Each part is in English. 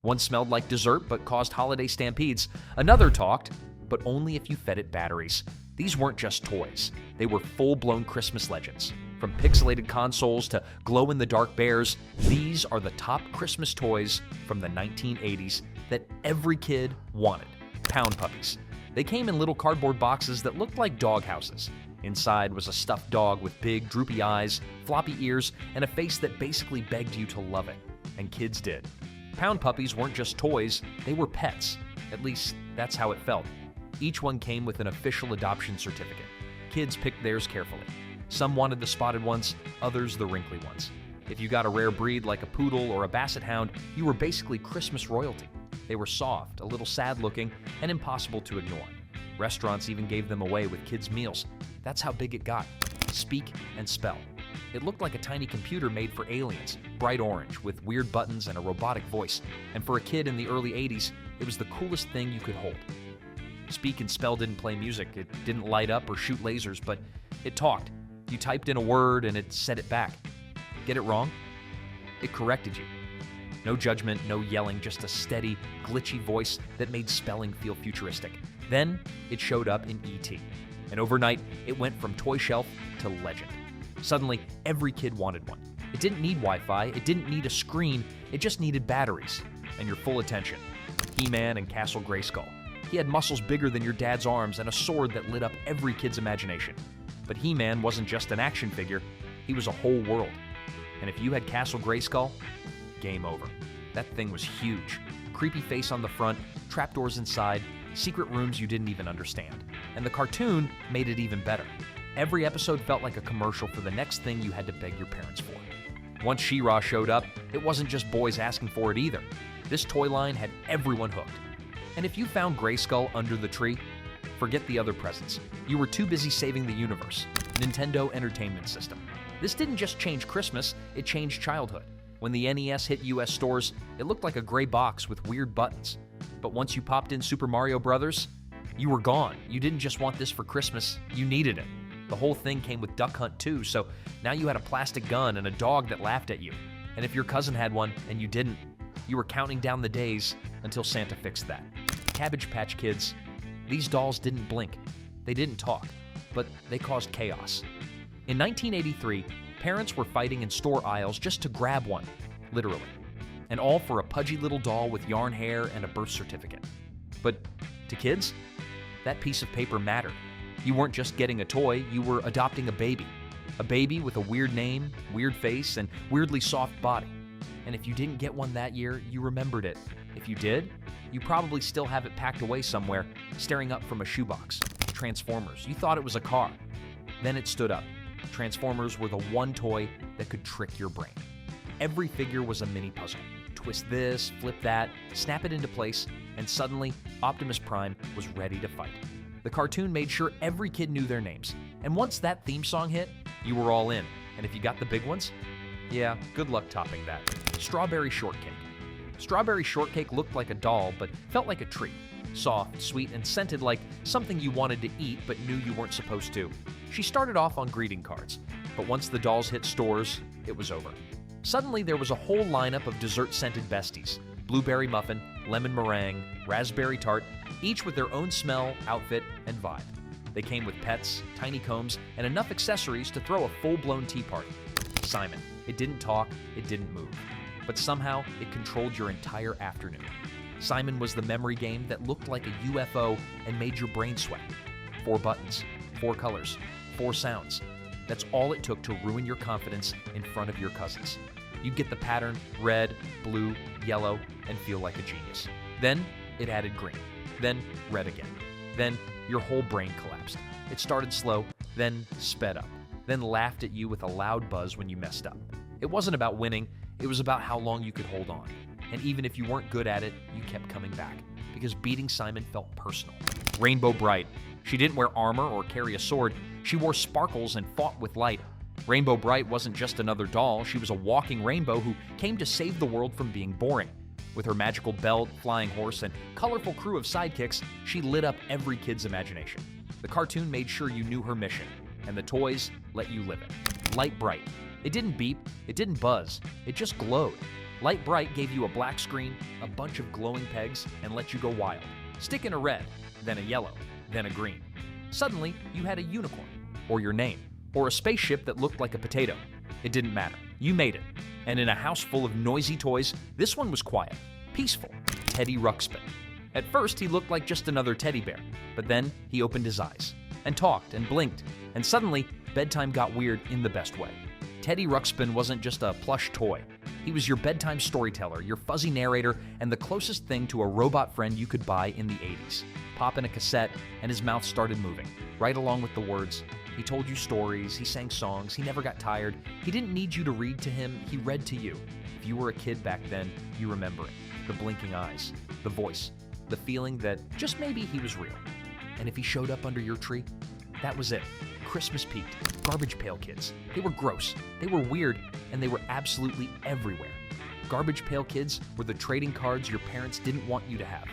One smelled like dessert but caused holiday stampedes. Another talked, but only if you fed it batteries. These weren't just toys. They were full-blown Christmas legends. From pixelated consoles to glow-in-the-dark bears, these are the top Christmas toys from the 1980s that every kid wanted. Pound puppies. They came in little cardboard boxes that looked like dog houses. Inside was a stuffed dog with big, droopy eyes, floppy ears, and a face that basically begged you to love it. And kids did. Pound puppies weren't just toys, they were pets. At least, that's how it felt. Each one came with an official adoption certificate. Kids picked theirs carefully. Some wanted the spotted ones, others the wrinkly ones. If you got a rare breed like a poodle or a basset hound, you were basically Christmas royalty. They were soft, a little sad-looking, and impossible to ignore. Restaurants even gave them away with kids' meals. That's how big it got. Speak and spell. It looked like a tiny computer made for aliens, bright orange, with weird buttons and a robotic voice. And for a kid in the early 80s, it was the coolest thing you could hold. Speak and spell didn't play music, it didn't light up or shoot lasers, but it talked. You typed in a word and it said it back. Get it wrong? It corrected you. No judgment, no yelling, just a steady, glitchy voice that made spelling feel futuristic. Then it showed up in E.T. And overnight, it went from toy shelf to legend. Suddenly, every kid wanted one. It didn't need Wi-Fi, it didn't need a screen, it just needed batteries and your full attention. He-Man and Castle Grayskull. He had muscles bigger than your dad's arms and a sword that lit up every kid's imagination. But He-Man wasn't just an action figure, he was a whole world. And if you had Castle Grayskull, game over. That thing was huge. Creepy face on the front, trapdoors inside, secret rooms you didn't even understand. And the cartoon made it even better. Every episode felt like a commercial for the next thing you had to beg your parents for. Once She-Ra showed up, it wasn't just boys asking for it either. This toy line had everyone hooked. And if you found Grayskull under the tree, forget the other presents. You were too busy saving the universe. Nintendo Entertainment System. This didn't just change Christmas, it changed childhood. When the NES hit US stores, it looked like a gray box with weird buttons. But once you popped in Super Mario Bros., you were gone. You didn't just want this for Christmas, you needed it. The whole thing came with Duck Hunt too, so now you had a plastic gun and a dog that laughed at you. And if your cousin had one and you didn't, you were counting down the days until Santa fixed that. Cabbage Patch Kids. These dolls didn't blink. They didn't talk, but they caused chaos. In 1983, parents were fighting in store aisles just to grab one, literally. And all for a pudgy little doll with yarn hair and a birth certificate. But to kids, that piece of paper mattered. You weren't just getting a toy, you were adopting a baby. A baby with a weird name, weird face, and weirdly soft body. And if you didn't get one that year, you remembered it. If you did, you probably still have it packed away somewhere, staring up from a shoebox. Transformers. You thought it was a car. Then it stood up. Transformers were the one toy that could trick your brain. Every figure was a mini puzzle. Twist this, flip that, snap it into place, and suddenly Optimus Prime was ready to fight. The cartoon made sure every kid knew their names. And once that theme song hit, you were all in. And if you got the big ones, yeah, good luck topping that. Strawberry Shortcake. Strawberry Shortcake looked like a doll, but felt like a treat. Soft, sweet, and scented like something you wanted to eat but knew you weren't supposed to. She started off on greeting cards, but once the dolls hit stores, it was over. Suddenly there was a whole lineup of dessert-scented besties. Blueberry muffin, lemon meringue, raspberry tart, each with their own smell, outfit, and vibe. They came with pets, tiny combs, and enough accessories to throw a full-blown tea party. Simon. It didn't talk, it didn't move. But somehow, it controlled your entire afternoon. Simon was the memory game that looked like a UFO and made your brain sweat. 4 buttons, 4 colors, 4 sounds. That's all it took to ruin your confidence in front of your cousins. You'd get the pattern, red, blue, yellow, and feel like a genius. Then, it added green. Then, red again. Then, your whole brain collapsed. It started slow, then sped up. Then laughed at you with a loud buzz when you messed up. It wasn't about winning, it was about how long you could hold on. And even if you weren't good at it, you kept coming back, because beating Simon felt personal. Rainbow Brite. She didn't wear armor or carry a sword, she wore sparkles and fought with light. Rainbow Brite wasn't just another doll, she was a walking rainbow who came to save the world from being boring. With her magical belt, flying horse, and colorful crew of sidekicks, she lit up every kid's imagination. The cartoon made sure you knew her mission, and the toys let you live it. Lite-Brite. It didn't beep, it didn't buzz, it just glowed. Lite-Brite gave you a black screen, a bunch of glowing pegs, and let you go wild. Stick in a red, then a yellow, then a green. Suddenly, you had a unicorn, or your name, or a spaceship that looked like a potato. It didn't matter. You made it. And in a house full of noisy toys, this one was quiet, peaceful. Teddy Ruxpin. At first, he looked like just another teddy bear, but then he opened his eyes, and talked, and blinked, and suddenly, bedtime got weird in the best way. Teddy Ruxpin wasn't just a plush toy. He was your bedtime storyteller, your fuzzy narrator, and the closest thing to a robot friend you could buy in the 80s. Pop in a cassette, and his mouth started moving, right along with the words. He told you stories, he sang songs, he never got tired. He didn't need you to read to him, he read to you. If you were a kid back then, you remember it. The blinking eyes, the voice, the feeling that just maybe he was real. And if he showed up under your tree, that was it. Christmas peaked. Garbage Pail Kids. They were gross, they were weird, and they were absolutely everywhere. Garbage Pail Kids were the trading cards your parents didn't want you to have,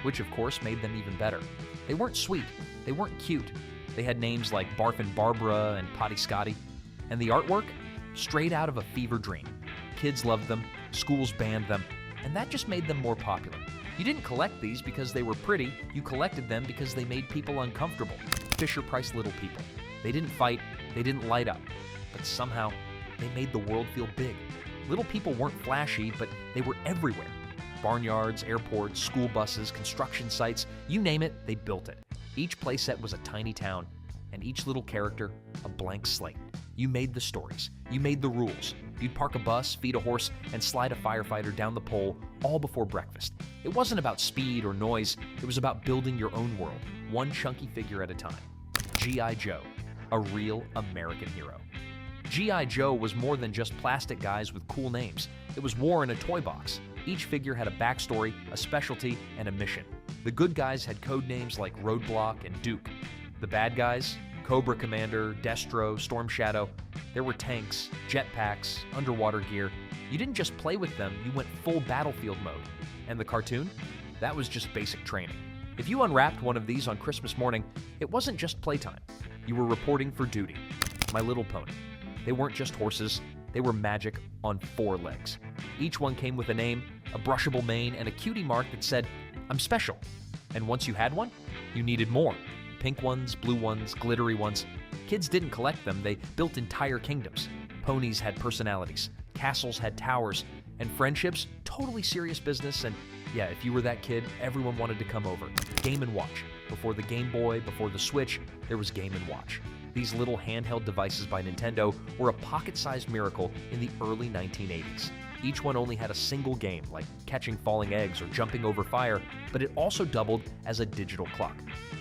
which of course made them even better. They weren't sweet, they weren't cute. They had names like Barf and Barbara and Potty Scotty. And the artwork? Straight out of a fever dream. Kids loved them, schools banned them, and that just made them more popular. You didn't collect these because they were pretty, you collected them because they made people uncomfortable. Fisher-Price little people. They didn't fight, they didn't light up, but somehow they made the world feel big. Little people weren't flashy, but they were everywhere. Barnyards, airports, school buses, construction sites, you name it, they built it. Each playset was a tiny town, and each little character, a blank slate. You made the stories, you made the rules. You'd park a bus, feed a horse, and slide a firefighter down the pole, all before breakfast. It wasn't about speed or noise, it was about building your own world, one chunky figure at a time. G.I. Joe, a real American hero. G.I. Joe was more than just plastic guys with cool names. It was war in a toy box. Each figure had a backstory, a specialty, and a mission. The good guys had code names like Roadblock and Duke. The bad guys, Cobra Commander, Destro, Storm Shadow. There were tanks, jetpacks, underwater gear. You didn't just play with them, you went full battlefield mode. And the cartoon? That was just basic training. If you unwrapped one of these on Christmas morning, it wasn't just playtime. You were reporting for duty. My Little Pony. They weren't just horses, they were magic on 4 legs. Each one came with a name, a brushable mane, and a cutie mark that said, "I'm special." And once you had one, you needed more. Pink ones, blue ones, glittery ones. Kids didn't collect them, they built entire kingdoms. Ponies had personalities, castles had towers, and friendships, totally serious business. And yeah, if you were that kid, everyone wanted to come over. Game & Watch. Before the Game Boy, before the Switch, there was Game & Watch. These little handheld devices by Nintendo were a pocket-sized miracle in the early 1980s. Each one only had a single game, like catching falling eggs or jumping over fire, but it also doubled as a digital clock,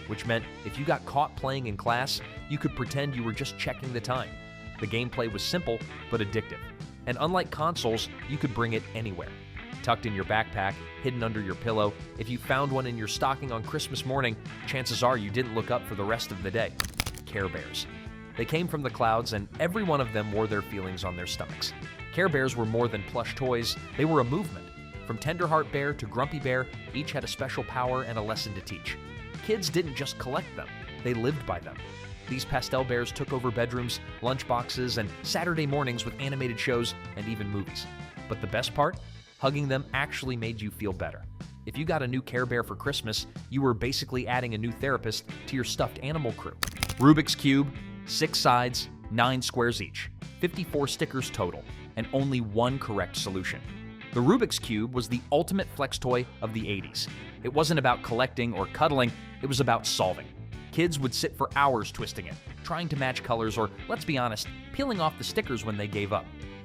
which meant if you got caught playing in class, you could pretend you were just checking the time. The gameplay was simple, but addictive. And unlike consoles, you could bring it anywhere. Tucked in your backpack, hidden under your pillow, if you found one in your stocking on Christmas morning, chances are you didn't look up for the rest of the day. Care Bears. They came from the clouds, and every one of them wore their feelings on their stomachs. Care Bears were more than plush toys, they were a movement. From Tenderheart Bear to Grumpy Bear, each had a special power and a lesson to teach. Kids didn't just collect them, they lived by them. These pastel bears took over bedrooms, lunchboxes, and Saturday mornings with animated shows and even movies. But the best part? Hugging them actually made you feel better. If you got a new Care Bear for Christmas, you were basically adding a new therapist to your stuffed animal crew. Rubik's Cube, 6 sides, 9 squares each, 54 stickers total, and only one correct solution. The Rubik's Cube was the ultimate flex toy of the 80s. It wasn't about collecting or cuddling, it was about solving. Kids would sit for hours twisting it, trying to match colors, or, let's be honest, peeling off the stickers when they gave up.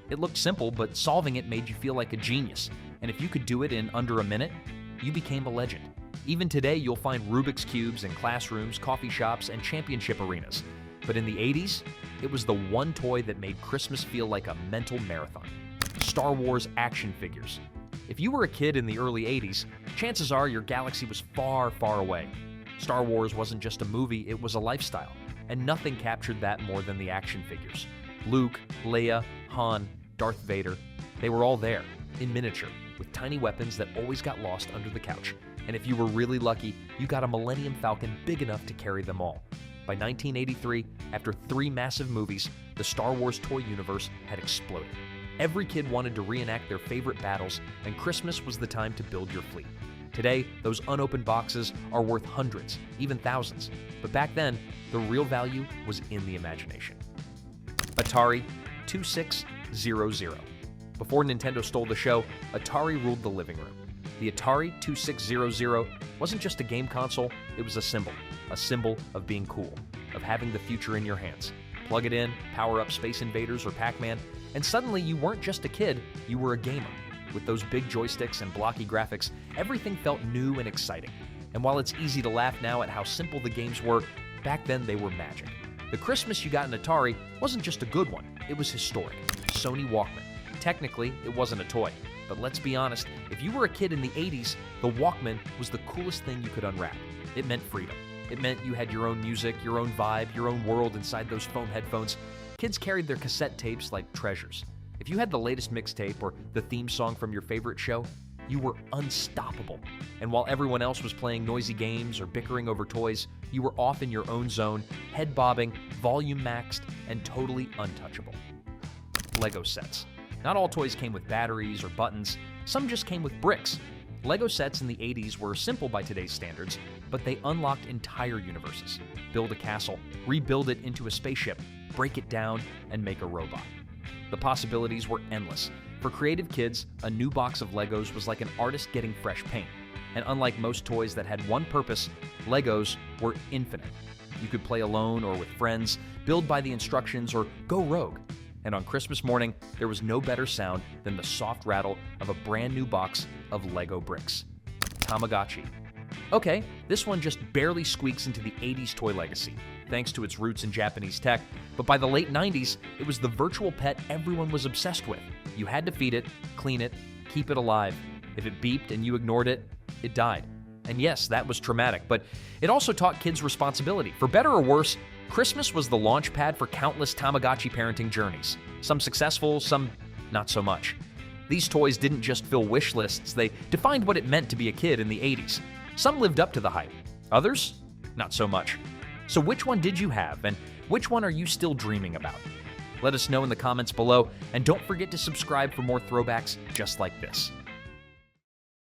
It looked simple, but solving it made you feel like a genius. And if you could do it in under a minute, you became a legend. Even today, you'll find Rubik's Cubes in classrooms, coffee shops, and championship arenas. But in the 80s, it was the one toy that made Christmas feel like a mental marathon. Star Wars action figures. If you were a kid in the early 80s, chances are your galaxy was far, far away. Star Wars wasn't just a movie, it was a lifestyle. And nothing captured that more than the action figures. Luke, Leia, Han, Darth Vader, they were all there, in miniature, with tiny weapons that always got lost under the couch. And if you were really lucky, you got a Millennium Falcon big enough to carry them all. By 1983, after 3 massive movies, the Star Wars toy universe had exploded. Every kid wanted to reenact their favorite battles, and Christmas was the time to build your fleet. Today, those unopened boxes are worth hundreds, even thousands. But back then, the real value was in the imagination. Atari 2600. Before Nintendo stole the show, Atari ruled the living room. The Atari 2600 wasn't just a game console, it was a symbol of being cool, of having the future in your hands. Plug it in, power up Space Invaders or Pac-Man, and suddenly you weren't just a kid, you were a gamer. With those big joysticks and blocky graphics, everything felt new and exciting. And while it's easy to laugh now at how simple the games were, back then they were magic. The Christmas you got in Atari wasn't just a good one, it was historic. Sony Walkman. Technically, it wasn't a toy. But let's be honest, if you were a kid in the 80s, the Walkman was the coolest thing you could unwrap. It meant freedom. It meant you had your own music, your own vibe, your own world inside those foam headphones. Kids carried their cassette tapes like treasures. If you had the latest mixtape or the theme song from your favorite show, you were unstoppable. And while everyone else was playing noisy games or bickering over toys, you were off in your own zone, head bobbing, volume maxed, and totally untouchable. Lego sets. Not all toys came with batteries or buttons, some just came with bricks. Lego sets in the 80s were simple by today's standards, but they unlocked entire universes. Build a castle, rebuild it into a spaceship, break it down, and make a robot. The possibilities were endless. For creative kids, a new box of Legos was like an artist getting fresh paint. And unlike most toys that had one purpose, Legos were infinite. You could play alone or with friends, build by the instructions, or go rogue. And on Christmas morning, there was no better sound than the soft rattle of a brand new box of Lego bricks. Tamagotchi. Okay, this one just barely squeaks into the 80s toy legacy, thanks to its roots in Japanese tech, but by the late 90s, it was the virtual pet everyone was obsessed with. You had to feed it, clean it, keep it alive. If it beeped and you ignored it, it died. And yes, that was traumatic, but it also taught kids responsibility. For better or worse, Christmas was the launch pad for countless Tamagotchi parenting journeys. Some successful, some not so much. These toys didn't just fill wish lists, they defined what it meant to be a kid in the 80s. Some lived up to the hype. Others, not so much. So which one did you have, and which one are you still dreaming about? Let us know in the comments below, and don't forget to subscribe for more throwbacks just like this.